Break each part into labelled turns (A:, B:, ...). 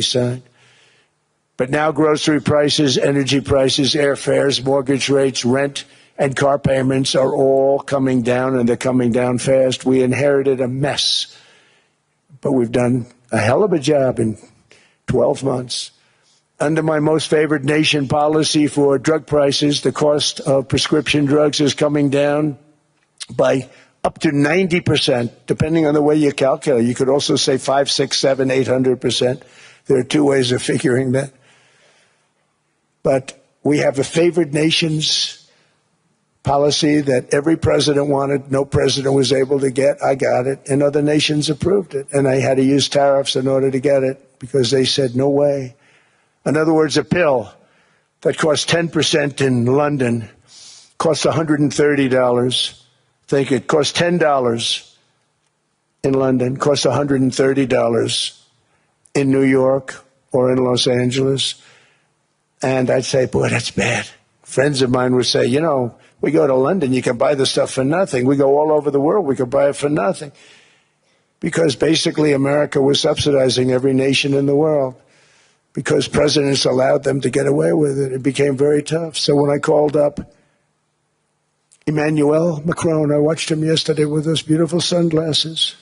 A: signed. But now grocery prices, energy prices, airfares, mortgage rates, rent, and car payments are all coming down, and they're coming down fast. We inherited a mess, but we've done a hell of a job in 12 months. Under my most favored nation policy for drug prices, the cost of prescription drugs is coming down by up to 90%, depending on the way you calculate. You could also say 5, 6, 7, 800%. There are two ways of figuring that. But we have a favored nations policy that every president wanted, no president was able to get. I got it, and other nations approved it. And I had to use tariffs in order to get it because they said, no way. In other words, a pill that costs 10% in London costs $130. Think it costs $10 in London, costs $130 in New York or in Los Angeles. And I'd say, boy, that's bad. Friends of mine would say, you know, we go to London, you can buy the stuff for nothing. We go all over the world, we can buy it for nothing. Because basically America was subsidizing every nation in the world. Because presidents allowed them to get away with it. It became very tough. So when I called up Emmanuel Macron, I watched him yesterday with those beautiful sunglasses.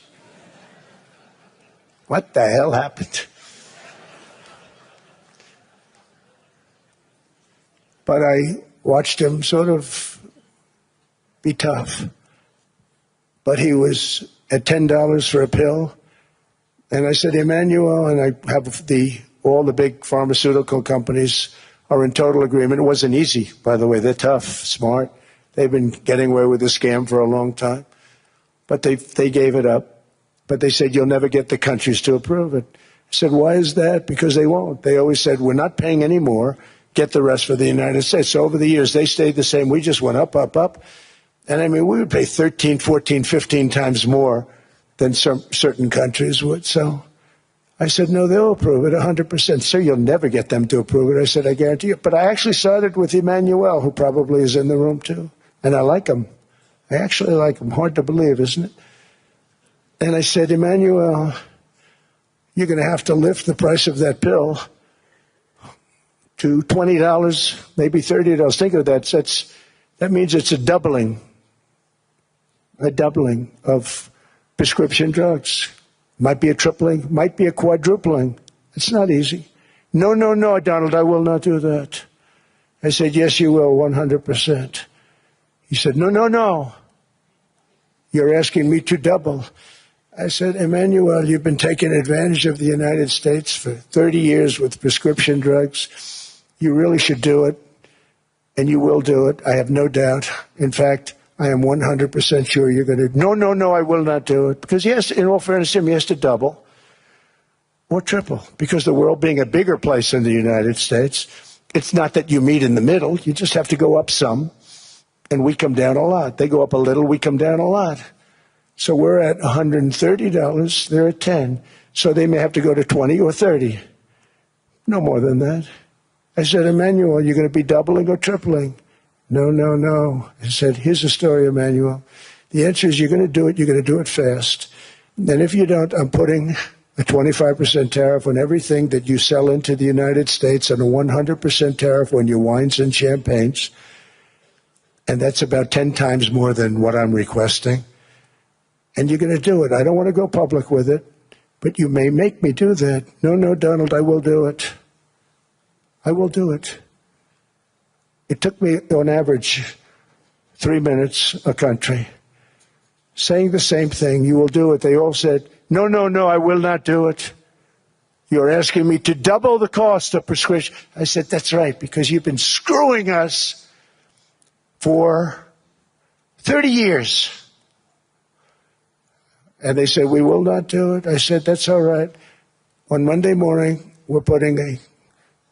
A: What the hell happened? But I watched him sort of be tough. But he was at $10 for a pill. And I said, Emmanuel, and I have all the big pharmaceutical companies are in total agreement. It wasn't easy, by the way. They're tough, smart. They've been getting away with the scam for a long time. But they gave it up. But they said, you'll never get the countries to approve it. I said, why is that? Because they won't. They always said, we're not paying any more. Get the rest for the United States. So over the years, they stayed the same. We just went up, up, up. And I mean, we would pay 13, 14, 15 times more than certain countries would. So I said, no, they'll approve it 100%. Sir, you'll never get them to approve it. I said, I guarantee you. But I actually started with Emmanuel, who probably is in the room too. And I like him. I actually like him. Hard to believe, isn't it? And I said, Emmanuel, you're going to have to lift the price of that pill to $20, maybe $30. Think of that. That means it's a doubling of prescription drugs. Might be a tripling, might be a quadrupling. It's not easy. No, no, no, Donald, I will not do that. I said, yes, you will, 100%. He said, no, no, no. You're asking me to double. I said, Emmanuel, you've been taking advantage of the United States for 30 years with prescription drugs. You really should do it, and you will do it. I have no doubt. In fact, I am 100% sure you're going to. No, no, no, I will not do it. Because, yes, in all fairness to him, he has to double or triple. Because the world being a bigger place than the United States, it's not that you meet in the middle. You just have to go up some, and we come down a lot. They go up a little, we come down a lot. So we're at $130, they're at 10. So they may have to go to 20 or 30. No more than that. I said, Emmanuel, you're going to be doubling or tripling? No, no, no. I said, here's the story, Emmanuel. The answer is you're going to do it. You're going to do it fast. And if you don't, I'm putting a 25% tariff on everything that you sell into the United States and a 100% tariff on your wines and champagnes. And that's about 10 times more than what I'm requesting. And you're going to do it. I don't want to go public with it, but you may make me do that. No, no, Donald, I will do it. I will do it. It took me, on average, 3 minutes a country, saying the same thing. You will do it. They all said, no, no, no, I will not do it. You're asking me to double the cost of prescription. I said, that's right, because you've been screwing us for 30 years. And they said, we will not do it. I said, that's all right. On Monday morning, we're putting a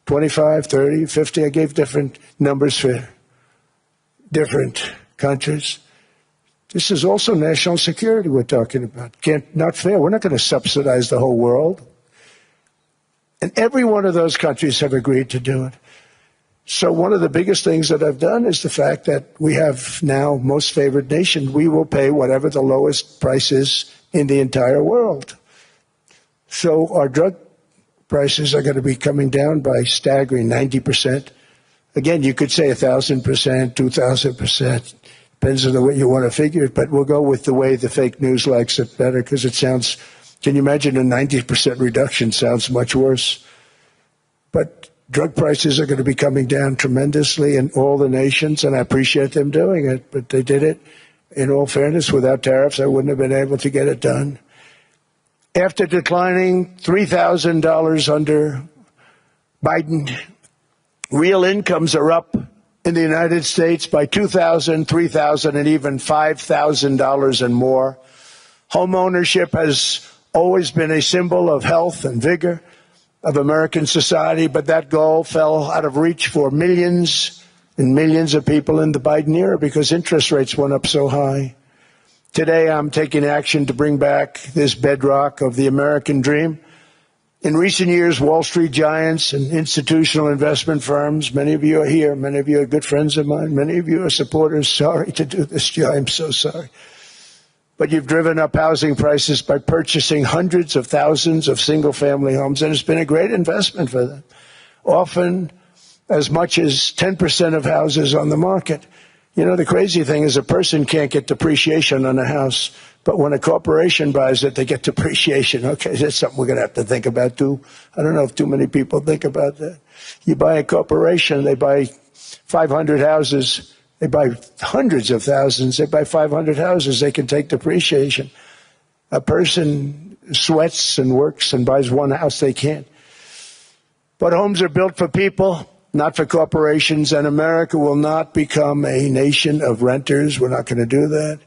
A: 25, 30, 50. I gave different numbers for different countries. This is also national security we're talking about. Not fair. We're not going to subsidize the whole world. And every one of those countries have agreed to do it. So one of the biggest things that I've done is the fact that we have now most favored nation. We will pay whatever the lowest price is in the entire world. So our drug prices are going to be coming down by staggering 90%. Again, you could say 1,000%, 2,000%. Depends on the way you want to figure it, but we'll go with the way the fake news likes it better because it sounds, can you imagine a 90% reduction sounds much worse. But drug prices are going to be coming down tremendously in all the nations, and I appreciate them doing it, but they did it, in all fairness, without tariffs. I wouldn't have been able to get it done. After declining $3,000 under Biden, real incomes are up in the United States by $2,000, $3,000, and even $5,000 and more. Home ownership has always been a symbol of health and vigor of American society, but that goal fell out of reach for millions and millions of people in the Biden era because interest rates went up so high. Today, I'm taking action to bring back this bedrock of the American dream. In recent years, Wall Street giants and institutional investment firms, many of you are here, many of you are good friends of mine, many of you are supporters. Sorry to do this, Joe, I'm so sorry. But you've driven up housing prices by purchasing hundreds of thousands of single-family homes, and it's been a great investment for them. Often as much as 10% of houses on the market. You know, the crazy thing is a person can't get depreciation on a house, but when a corporation buys it, they get depreciation. Okay, that's something we're going to have to think about, too. I don't know if too many people think about that. You buy a corporation, they buy 500 houses. They buy hundreds of thousands. They buy 500 houses. They can take depreciation. A person sweats and works and buys one house, they can't. But homes are built for people, not for corporations, and America will not become a nation of renters. We're not going to do that.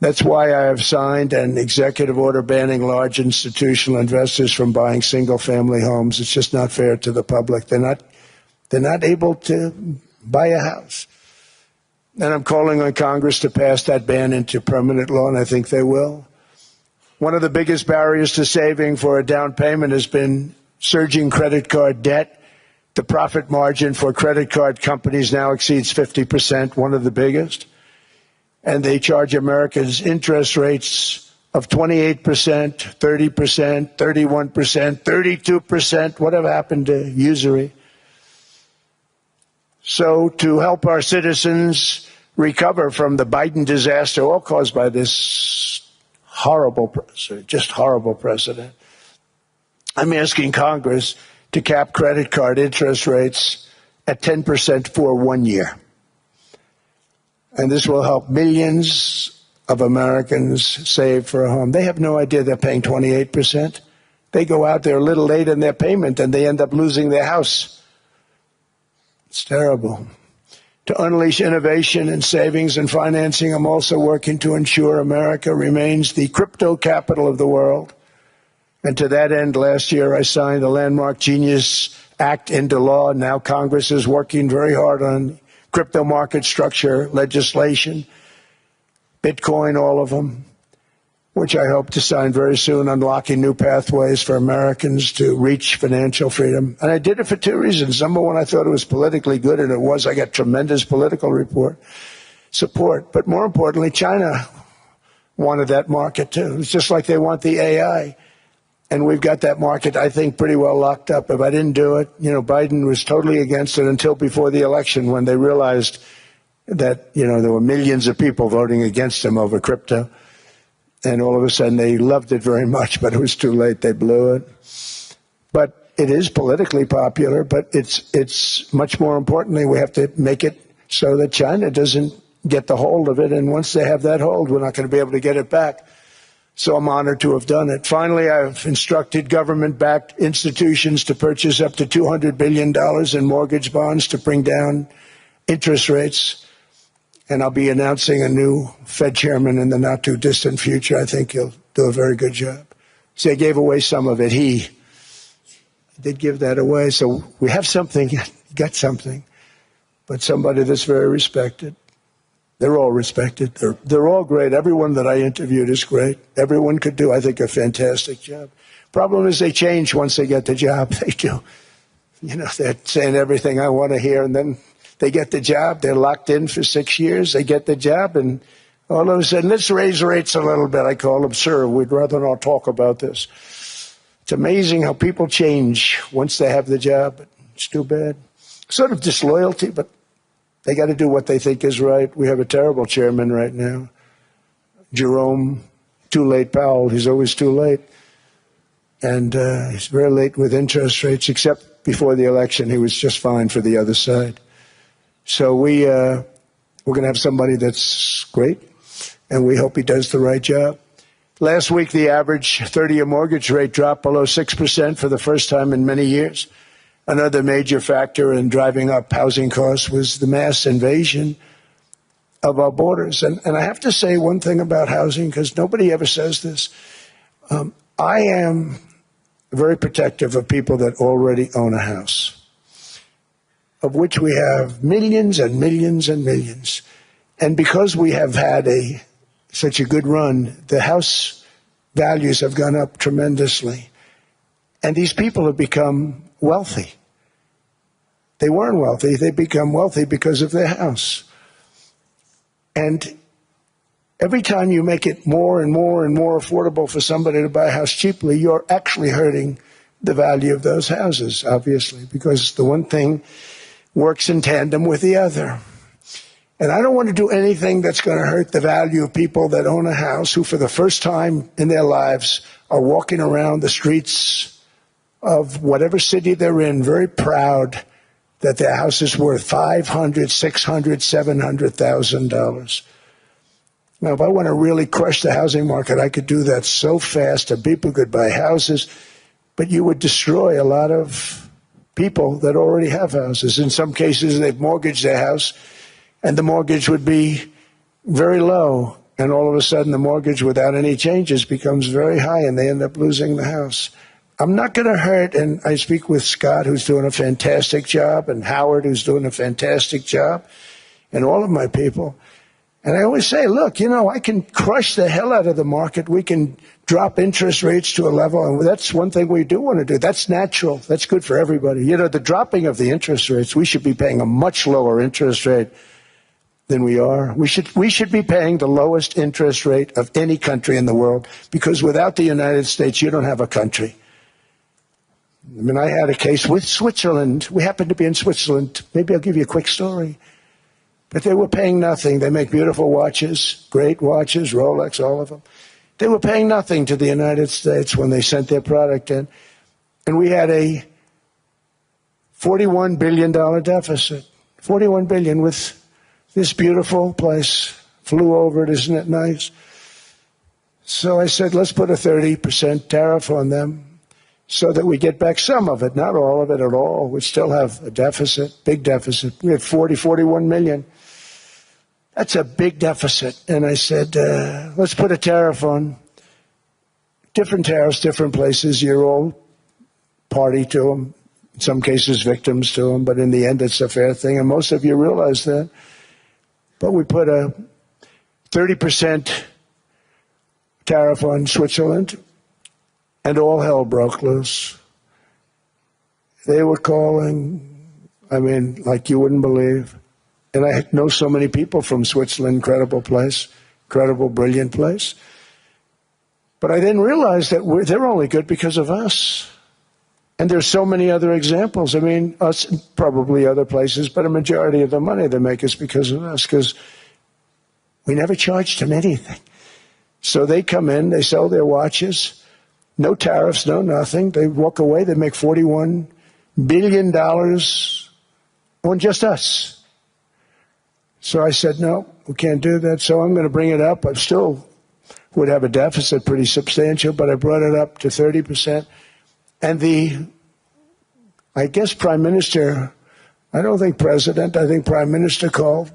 A: That's why I have signed an executive order banning large institutional investors from buying single-family homes. It's just not fair to the public. They're not able to buy a house. And I'm calling on Congress to pass that ban into permanent law, and I think they will. One of the biggest barriers to saving for a down payment has been surging credit card debt. The profit margin for credit card companies now exceeds 50%, one of the biggest. And they charge Americans interest rates of 28%, 30%, 31%, 32%. Whatever happened to usury? So to help our citizens recover from the Biden disaster, all caused by this horrible precedent, I'm asking Congress to cap credit card interest rates at 10% for 1 year. And this will help millions of Americans save for a home. They have no idea they're paying 28%. They go out there a little late in their payment and they end up losing their house. It's terrible. To unleash innovation in savings and financing, I'm also working to ensure America remains the crypto capital of the world. And to that end, last year I signed the landmark Genius Act into law. Now Congress is working very hard on crypto market structure legislation, Bitcoin, all of them, which I hope to sign very soon, unlocking new pathways for Americans to reach financial freedom. And I did it for two reasons. Number one, I thought it was politically good, and it was. I got tremendous political support. But more importantly, China wanted that market, too. It's just like they want the AI. And we've got that market, I think, pretty well locked up. If I didn't do it, Biden was totally against it until before the election when they realized that, there were millions of people voting against him over crypto. And all of a sudden, they loved it very much, but it was too late. They blew it. But it is politically popular, but it's much more importantly, we have to make it so that China doesn't get the hold of it. And once they have that hold, we're not going to be able to get it back. So I'm honored to have done it. Finally, I've instructed government-backed institutions to purchase up to $200 billion in mortgage bonds to bring down interest rates. And I'll be announcing a new Fed chairman in the not-too-distant future. I think he'll do a very good job. See, I gave away some of it. He did give that away. So we have something, got something, but somebody that's very respected. They're all respected. They're all great. Everyone that I interviewed is great. Everyone could do, I think, a fantastic job. Problem is they change once they get the job. They do. They're saying everything I want to hear, and then they get the job. They're locked in for 6 years. They get the job, and all of a sudden, let's raise rates a little bit. I call them, sir, we'd rather not talk about this. It's amazing how people change once they have the job. It's too bad. Sort of disloyalty, but they got to do what they think is right. We have a terrible chairman right now. Jerome, too late Powell. He's always too late. And he's very late with interest rates, except before the election. He was just fine for the other side. So we're going to have somebody that's great, and we hope he does the right job. Last week, the average 30-year mortgage rate dropped below 6% for the first time in many years. Another major factor in driving up housing costs was the mass invasion of our borders. And I have to say one thing about housing, because nobody ever says this. I am very protective of people that already own a house, of which we have millions and millions and millions. And because we have had such a good run, the house values have gone up tremendously. And these people have become wealthy. They weren't wealthy. They become wealthy because of their house. And every time you make it more and more and more affordable for somebody to buy a house cheaply, you're actually hurting the value of those houses, obviously, because the one thing works in tandem with the other. And I don't want to do anything that's going to hurt the value of people that own a house who, for the first time in their lives, are walking around the streets of whatever city they're in, very proud that their house is worth $500,000, $600,000, $700,000. Now, if I want to really crush the housing market, I could do that so fast and people could buy houses, but you would destroy a lot of people that already have houses. In some cases, they've mortgaged their house, and the mortgage would be very low, and all of a sudden the mortgage without any changes becomes very high, and they end up losing the house. I'm not going to hurt, and I speak with Scott, who's doing a fantastic job, and Howard, who's doing a fantastic job, and all of my people. And I always say, look, I can crush the hell out of the market. We can drop interest rates to a level, and that's one thing we do want to do. That's natural. That's good for everybody. The dropping of the interest rates, we should be paying a much lower interest rate than we are. We should be paying the lowest interest rate of any country in the world, because without the United States, you don't have a country. I mean, I had a case with Switzerland. We happened to be in Switzerland. Maybe I'll give you a quick story. But they were paying nothing. They make beautiful watches, great watches, Rolex, all of them. They were paying nothing to the United States when they sent their product in. And we had a $41 billion deficit. $41 billion with this beautiful place. Flew over it, isn't it nice? So I said, let's put a 30% tariff on them so that we get back some of it, not all of it at all. We still have a deficit, big deficit. We had 41 million. That's a big deficit. And I said, let's put a tariff on. Different tariffs, different places. You're all party to them. In some cases, victims to them. But in the end, it's a fair thing. And most of you realize that. But we put a 30% tariff on Switzerland, and all hell broke loose. They were calling, like you wouldn't believe. And I know so many people from Switzerland, incredible place, incredible, brilliant place. But I didn't realize that they're only good because of us. And there's so many other examples. Us and probably other places, but a majority of the money they make is because of us, because we never charged them anything. So they come in, they sell their watches, no tariffs, no nothing. They walk away, they make $41 billion on just us. So I said, no, we can't do that. So I'm going to bring it up. I still would have a deficit pretty substantial, but I brought it up to 30%. And I guess Prime Minister, I don't think President, I think Prime Minister called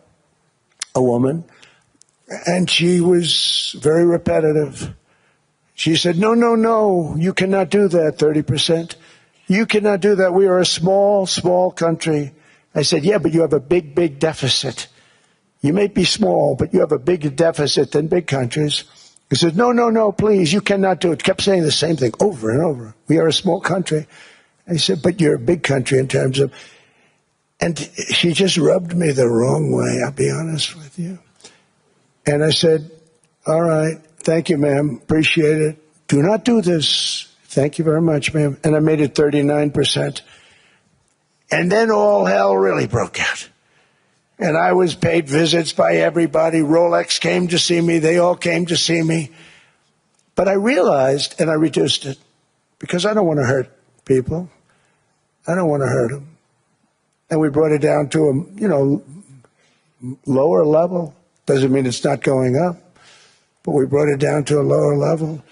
A: a woman, and she was very repetitive. She said, no, you cannot do that, 30%. You cannot do that. We are a small, small country. I said, yeah, but you have a big, big deficit. You may be small, but you have a bigger deficit than big countries. He said, no, please, you cannot do it. Kept saying the same thing over and over. We are a small country. I said, but you're a big country in terms of... And she just rubbed me the wrong way, I'll be honest with you. And I said, all right, thank you, ma'am, appreciate it. Do not do this. Thank you very much, ma'am. And I made it 39%. And then all hell really broke out. And I was paid visits by everybody. Rolex came to see me. They all came to see me. But I realized, and I reduced it, because I don't want to hurt people. I don't want to hurt them. And we brought it down to a, lower level. Doesn't mean it's not going up, but we brought it down to a lower level.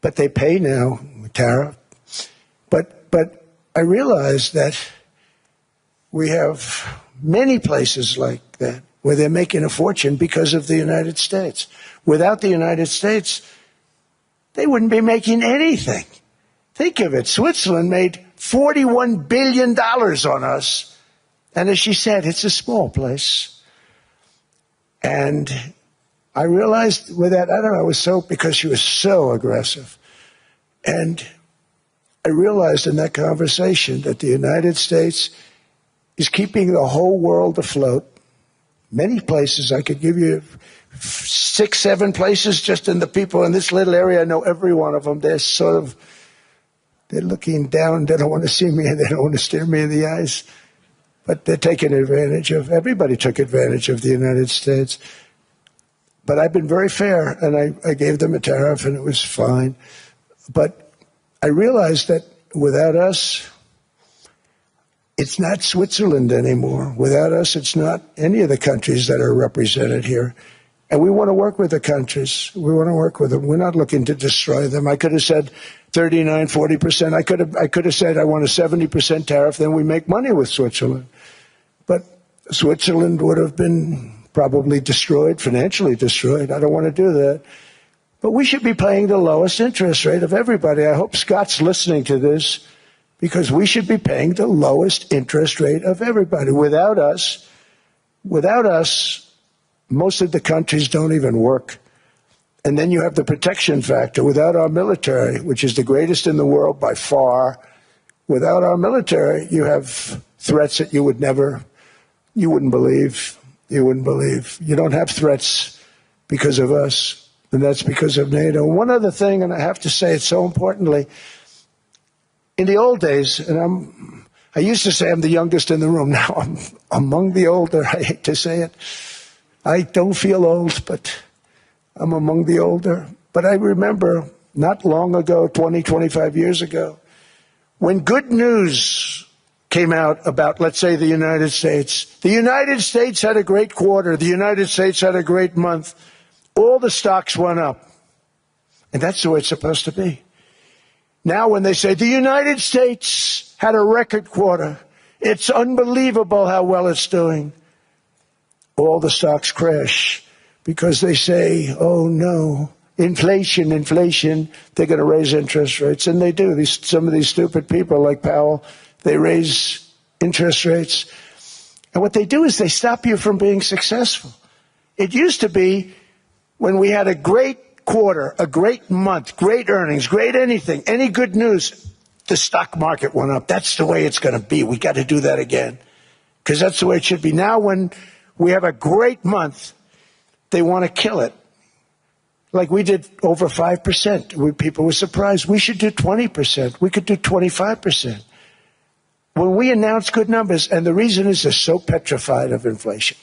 A: But they pay now, tariff. But I realized that we have many places like that where they're making a fortune because of the United States. Without the United States, they wouldn't be making anything. Think of it. Switzerland made $41 billion on us. And as she said, it's a small place. And I realized with that, I don't know, because she was so aggressive. And I realized in that conversation that the United States is keeping the whole world afloat. Many places, I could give you 6, 7 places just in the people in this little area. I know every one of them. They're looking down. They don't want to see me and they don't want to stare me in the eyes. But they're taking advantage of, everybody took advantage of the United States. But I've been very fair, and I gave them a tariff, and it was fine. But I realized that without us, it's not Switzerland anymore. Without us, it's not any of the countries that are represented here. And we want to work with the countries. We want to work with them. We're not looking to destroy them. I could have said 39, 40%. I could have said I want a 70% tariff, then we make money with Switzerland. But Switzerland would have been probably destroyed, financially destroyed. I don't want to do that. But we should be paying the lowest interest rate of everybody. I hope Scott's listening to this, because we should be paying the lowest interest rate of everybody. Without us, most of the countries don't even work. And then you have the protection factor. Without our military, which is the greatest in the world by far, without our military, you have threats that you wouldn't believe. You wouldn't believe. You don't have threats because of us, and that's because of NATO. One other thing, and I have to say it so importantly, in the old days, and I used to say I'm the youngest in the room. Now I'm among the older. I hate to say it. I don't feel old, but I'm among the older. But I remember not long ago, 20, 25 years ago, when good news came out about, let's say, the United States. The United States had a great quarter. The United States had a great month. All the stocks went up. And that's the way it's supposed to be. Now when they say the United States had a record quarter, it's unbelievable how well it's doing, all the stocks crash because they say, oh no, inflation, they're going to raise interest rates. And they do. Some of these stupid people like Powell, they raise interest rates. And what they do is they stop you from being successful. It used to be when we had a great quarter, a great month, great earnings, great anything, any good news, the stock market went up. That's the way it's going to be. We got to do that again because that's the way it should be. Now when we have a great month, they want to kill it. Like we did over 5%. People were surprised. We should do 20%. We could do 25%. When we announce good numbers, and the reason is they're so petrified of inflation.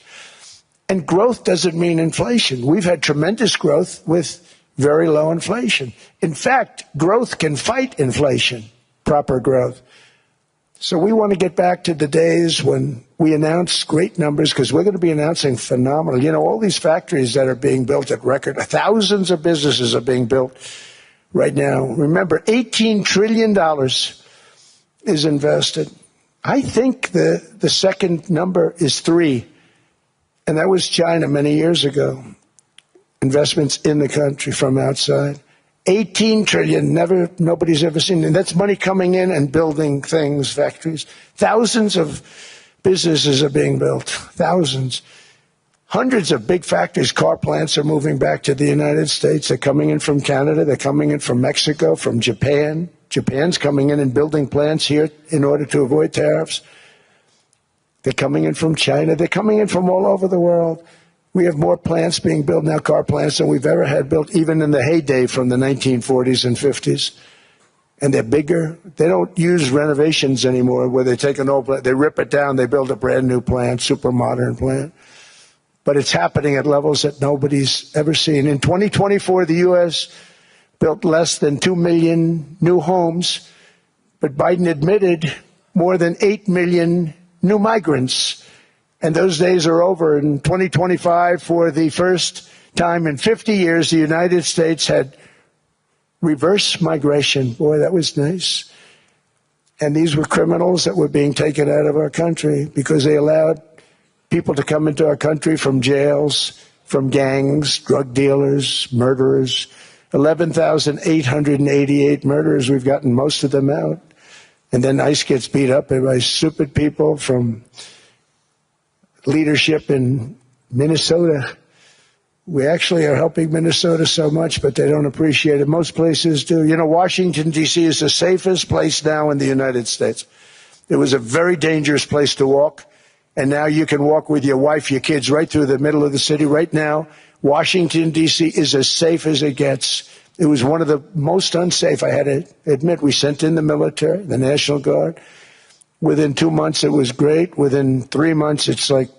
A: And growth doesn't mean inflation. We've had tremendous growth with very low inflation. In fact, growth can fight inflation, proper growth. So we want to get back to the days when we announce great numbers, because we're going to be announcing phenomenal. You know, all these factories that are being built at record, thousands of businesses are being built right now. Remember, $18 trillion is invested. I think the second number is 3, and that was China many years ago. Investments in the country from outside. 18 trillion, nobody's ever seen. And that's money coming in and building things, factories. Thousands of businesses are being built, thousands. Hundreds of big factories, car plants are moving back to the United States. They're coming in from Canada. They're coming in from Mexico, from Japan. Japan's coming in and building plants here in order to avoid tariffs. They're coming in from China. They're coming in from all over the world. We have more plants being built now, car plants, than we've ever had built, even in the heyday from the 1940s and 50s. and they're bigger. They don't use renovations anymore where they take an old plant, they rip it down, they build a brand new plant, super modern plant. But it's happening at levels that nobody's ever seen. In 2024, the U.S. built less than 2 million new homes, but Biden admitted more than 8 million new migrants. And those days are over. In 2025, for the first time in 50 years, the United States had reverse migration. Boy, that was nice. And these were criminals that were being taken out of our country because they allowed people to come into our country from jails, from gangs, drug dealers, murderers. 11,888 murderers. We've gotten most of them out. And then ICE gets beat up by stupid people from leadership in Minnesota. We actually are helping Minnesota so much, but they don't appreciate it. Most places do. You know, Washington, D.C. is the safest place now in the United States. It was a very dangerous place to walk, and now you can walk with your wife, your kids, right through the middle of the city. Right now, Washington, D.C. is as safe as it gets. It was one of the most unsafe. I had to admit, we sent in the military, the National Guard. Within 2 months, it was great. Within 3 months, it's like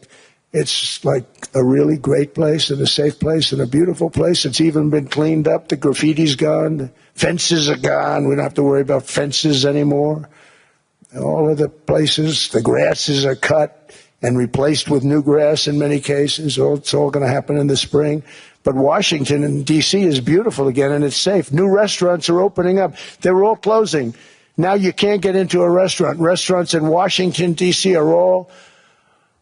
A: a really great place and a safe place and a beautiful place. It's even been cleaned up. The graffiti's gone. The fences are gone. We don't have to worry about fences anymore. All of the places, the grasses are cut and replaced with new grass in many cases. It's all going to happen in the spring. But Washington and D.C. is beautiful again, and it's safe. New restaurants are opening up. They were all closing. Now you can't get into a restaurant. Restaurants in Washington, D.C. are all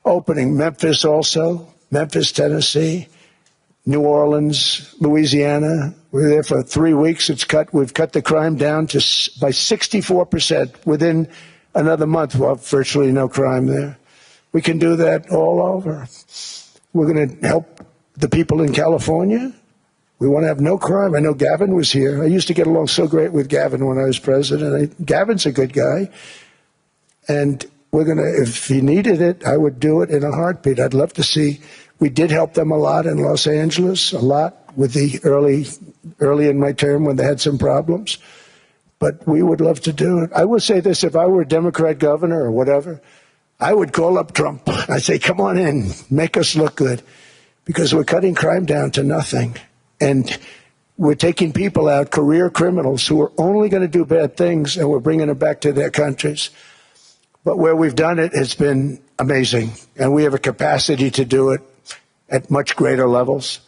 A: opening. Memphis also, Memphis, Tennessee, New Orleans, Louisiana. We're there for 3 weeks. We've cut the crime down by 64%. Within another month, we'll have virtually no crime there. We can do that all over. We're going to help the people in California. We want to have no crime. I know Gavin was here. I used to get along so great with Gavin when I was president. Gavin's a good guy. And we're going to, if he needed it, I would do it in a heartbeat. I'd love to see. We did help them a lot in Los Angeles, a lot with the early in my term when they had some problems. But we would love to do it. I will say this, if I were a Democrat governor or whatever, I would call up Trump. I'd say, come on in, make us look good. Because we're cutting crime down to nothing. And we're taking people out, career criminals, who are only going to do bad things, and we're bringing them back to their countries. But where we've done it, it's been amazing. And we have a capacity to do it at much greater levels.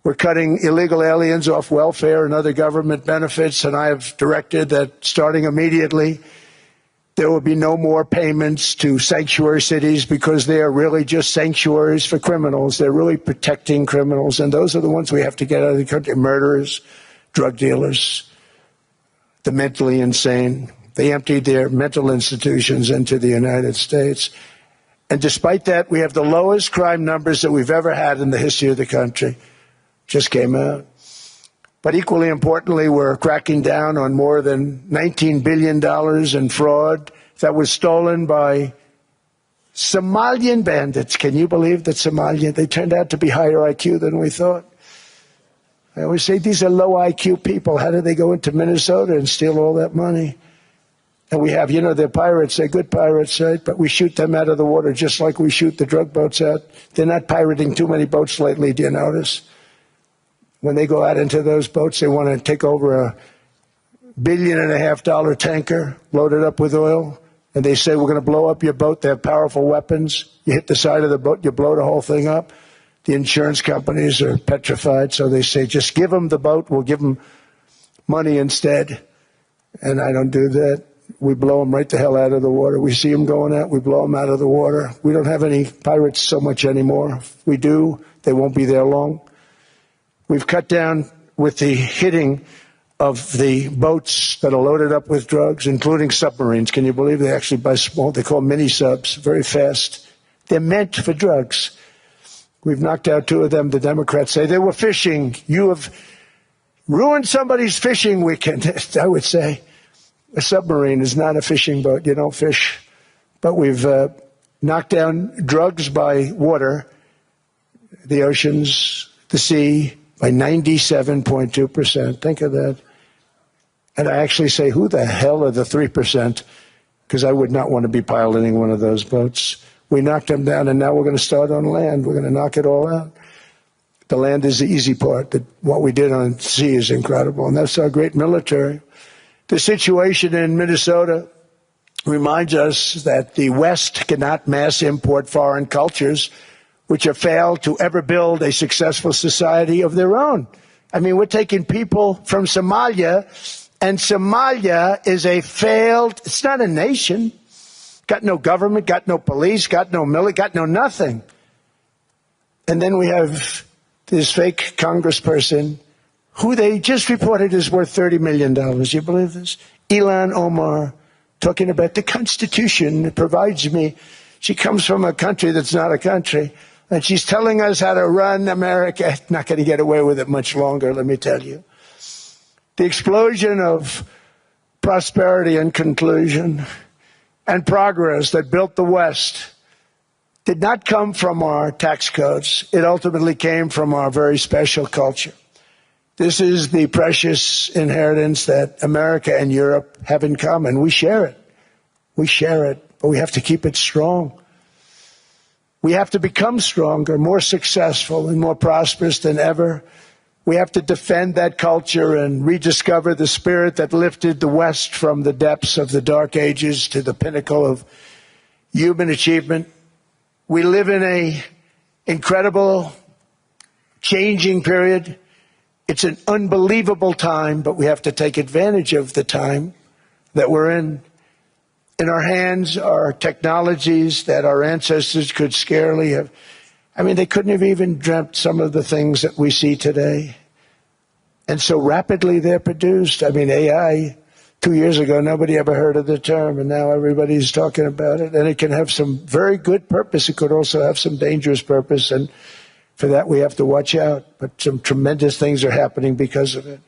A: We're cutting illegal aliens off welfare and other government benefits, and I have directed that starting immediately, there will be no more payments to sanctuary cities because they are really just sanctuaries for criminals. They're really protecting criminals, and those are the ones we have to get out of the country. Murderers, drug dealers, the mentally insane. They emptied their mental institutions into the United States. And despite that, we have the lowest crime numbers that we've ever had in the history of the country. Just came out. But equally importantly, we're cracking down on more than $19 billion in fraud that was stolen by Somalian bandits. Can you believe that Somalian? They turned out to be higher IQ than we thought. I always say these are low IQ people. How did they go into Minnesota and steal all that money? And we have, you know, they're pirates. They're good pirates, right? But we shoot them out of the water just like we shoot the drug boats out. They're not pirating too many boats lately, do you notice? When they go out into those boats, they want to take over a $1.5 billion tanker loaded up with oil, and they say, we're going to blow up your boat. They have powerful weapons. You hit the side of the boat, you blow the whole thing up. The insurance companies are petrified, so they say, just give them the boat. We'll give them money instead. And I don't do that. We blow them right the hell out of the water. We see them going out, we blow them out of the water. We don't have any pirates so much anymore. If we do, they won't be there long. We've cut down with the hitting of the boats that are loaded up with drugs, including submarines. Can you believe they actually buy small, they call mini subs, very fast. They're meant for drugs. We've knocked out 2 of them. The Democrats say they were fishing. You have ruined somebody's fishing weekend. I would say a submarine is not a fishing boat. You don't fish. But we've knocked down drugs by water, the oceans, the sea, by 97.2%. Think of that. And I actually say, who the hell are the 3%? Because I would not want to be piloting one of those boats. We knocked them down, and now we're going to start on land. We're going to knock it all out. The land is the easy part. What we did on sea is incredible, and that's our great military. The situation in Minnesota reminds us that the West cannot mass import foreign cultures which have failed to ever build a successful society of their own. I mean, we're taking people from Somalia, and Somalia is a failed, it's not a nation. Got no government, got no police, got no military, got no nothing. And then we have this fake congressperson who they just reported is worth $30 million. You believe this? Ilhan Omar, talking about the Constitution that provides me. She comes from a country that's not a country, and she's telling us how to run America. Not going to get away with it much longer, let me tell you. The explosion of prosperity and conclusion and progress that built the West did not come from our tax codes. It ultimately came from our very special culture. This is the precious inheritance that America and Europe have in common. We share it. We share it, but we have to keep it strong. We have to become stronger, more successful, and more prosperous than ever. We have to defend that culture and rediscover the spirit that lifted the West from the depths of the Dark Ages to the pinnacle of human achievement. We live in an incredible, changing period. It's an unbelievable time, but we have to take advantage of the time that we're in. In our hands are technologies that our ancestors could scarcely have. I mean, they couldn't have even dreamt some of the things that we see today. And so rapidly they're produced. I mean, AI, 2 years ago, nobody ever heard of the term, and now everybody's talking about it. And it can have some very good purpose. It could also have some dangerous purpose, and for that we have to watch out. But some tremendous things are happening because of it.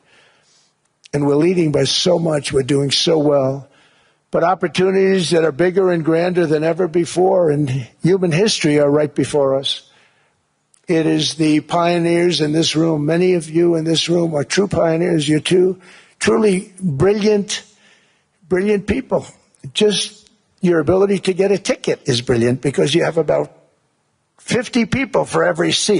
A: And we're leading by so much. We're doing so well. But opportunities that are bigger and grander than ever before in human history are right before us. It is the pioneers in this room. Many of you in this room are true pioneers. You're two truly brilliant people. Just your ability to get a ticket is brilliant because you have about 50 people for every seat.